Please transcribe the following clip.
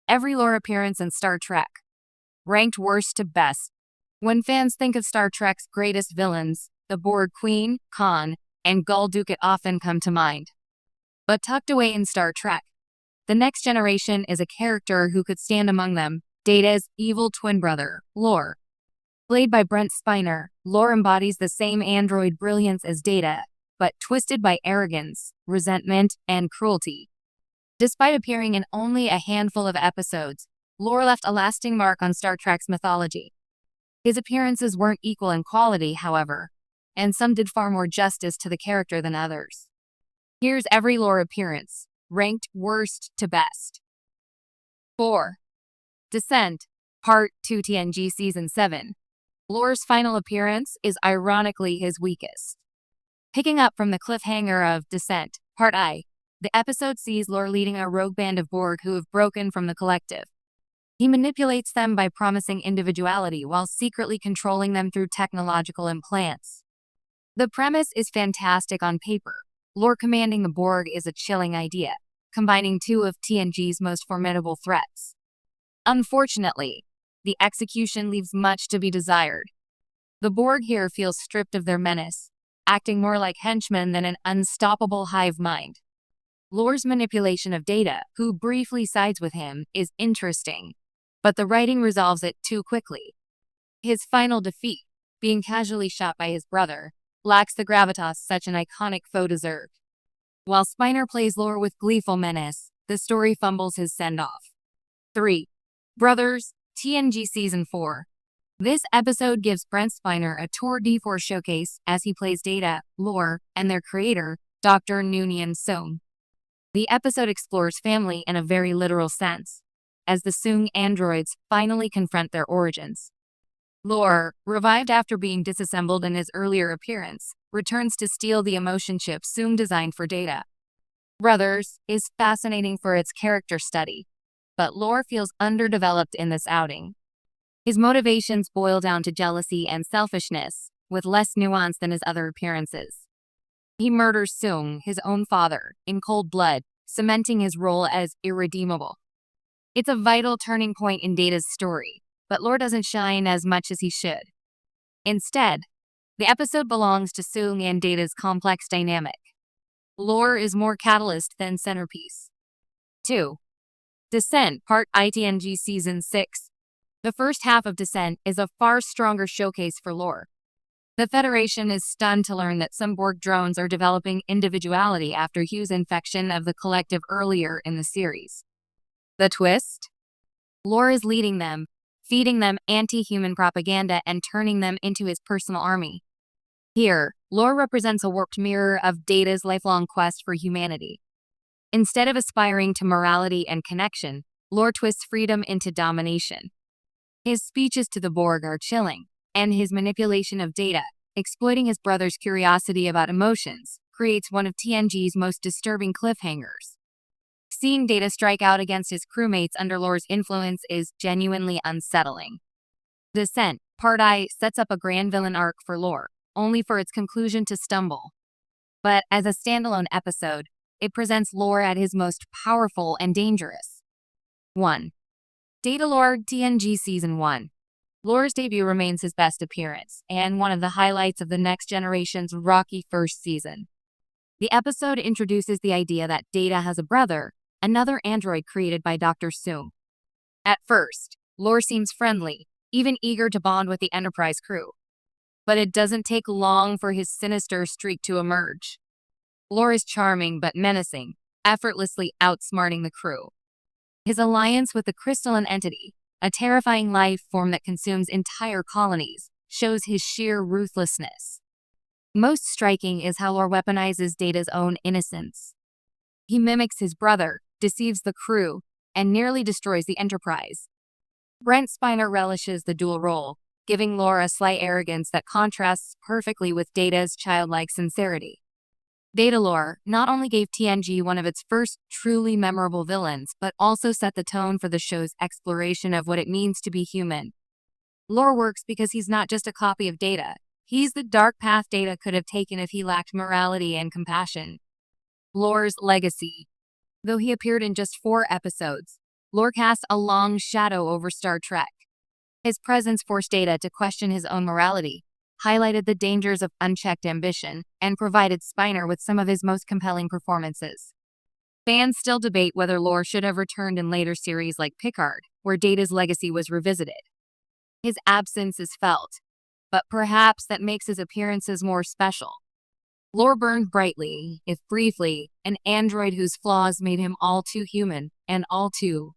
every lore appearance in Star Trek. Ranked worst to best. When fans think of Star Trek's greatest villains, the Borg Queen, Khan, and Gul Dukat often come to mind. But tucked away in Star Trek, The Next Generation is a character who could stand among them, Data's evil twin brother, Lore. Played by Brent Spiner, Lore embodies the same android brilliance as Data, but twisted by arrogance, resentment, and cruelty. Despite appearing in only a handful of episodes, Lore left a lasting mark on Star Trek's mythology. His appearances weren't equal in quality, however, and some did far more justice to the character than others. Here's every Lore appearance, ranked worst to best. 4. Descent, Part 2 TNG Season 7. Lore's final appearance is ironically his weakest. Picking up from the cliffhanger of Descent, Part I, the episode sees Lore leading a rogue band of Borg who have broken from the collective. He manipulates them by promising individuality while secretly controlling them through technological implants. The premise is fantastic on paper. Lore commanding the Borg is a chilling idea, combining two of TNG's most formidable threats. Unfortunately, the execution leaves much to be desired. The Borg here feel stripped of their menace, acting more like henchmen than an unstoppable hive mind. Lore's manipulation of Data, who briefly sides with him, is interesting, but the writing resolves it too quickly. His final defeat, being casually shot by his brother, lacks the gravitas such an iconic foe deserved. While Spiner plays Lore with gleeful menace, the story fumbles his send-off. 3. Brothers, TNG Season 4. This episode gives Brent Spiner a tour de force showcase as he plays Data, Lore, and their creator, Dr. Noonien Soong. The episode explores family in a very literal sense, as the Soong androids finally confront their origins. Lore, revived after being disassembled in his earlier appearance, returns to steal the emotion chip Soong designed for Data. Brothers is fascinating for its character study, but Lore feels underdeveloped in this outing. His motivations boil down to jealousy and selfishness, with less nuance than his other appearances. He murders Soong, his own father, in cold blood, cementing his role as irredeemable. It's a vital turning point in Data's story, but Lore doesn't shine as much as he should. Instead, the episode belongs to Soong and Data's complex dynamic. Lore is more catalyst than centerpiece. 2. Descent, Part ITNG Season 6. The first half of Descent is a far stronger showcase for Lore. The Federation is stunned to learn that some Borg drones are developing individuality after Hugh's infection of the collective earlier in the series. The twist? Lore is leading them, feeding them anti-human propaganda and turning them into his personal army. Here, Lore represents a warped mirror of Data's lifelong quest for humanity. Instead of aspiring to morality and connection, Lore twists freedom into domination. His speeches to the Borg are chilling, and his manipulation of Data, exploiting his brother's curiosity about emotions, creates one of TNG's most disturbing cliffhangers. Seeing Data strike out against his crewmates under Lore's influence is genuinely unsettling. Descent, Part I sets up a grand villain arc for Lore, only for its conclusion to stumble. But as a standalone episode, it presents Lore at his most powerful and dangerous. 1. Data Lore TNG Season 1. Lore's debut remains his best appearance, and one of the highlights of The Next Generation's rocky first season. The episode introduces the idea that Data has a brother, another android created by Dr. Soong. At first, Lore seems friendly, even eager to bond with the Enterprise crew. But it doesn't take long for his sinister streak to emerge. Lore is charming but menacing, effortlessly outsmarting the crew. His alliance with the crystalline entity, a terrifying life form that consumes entire colonies, shows his sheer ruthlessness. Most striking is how Lore weaponizes Data's own innocence. He mimics his brother, deceives the crew, and nearly destroys the Enterprise. Brent Spiner relishes the dual role, giving Lore a slight arrogance that contrasts perfectly with Data's childlike sincerity. Data Lore not only gave TNG one of its first truly memorable villains, but also set the tone for the show's exploration of what it means to be human. Lore works because he's not just a copy of Data. He's the dark path Data could have taken if he lacked morality and compassion. Lore's legacy. Though he appeared in just 4 episodes, Lore cast a long shadow over Star Trek. His presence forced Data to question his own morality, highlighted the dangers of unchecked ambition, and provided Spiner with some of his most compelling performances. Fans still debate whether Lore should have returned in later series like Picard, where Data's legacy was revisited. His absence is felt, but perhaps that makes his appearances more special. Lore burned brightly, if briefly, an android whose flaws made him all too human and all too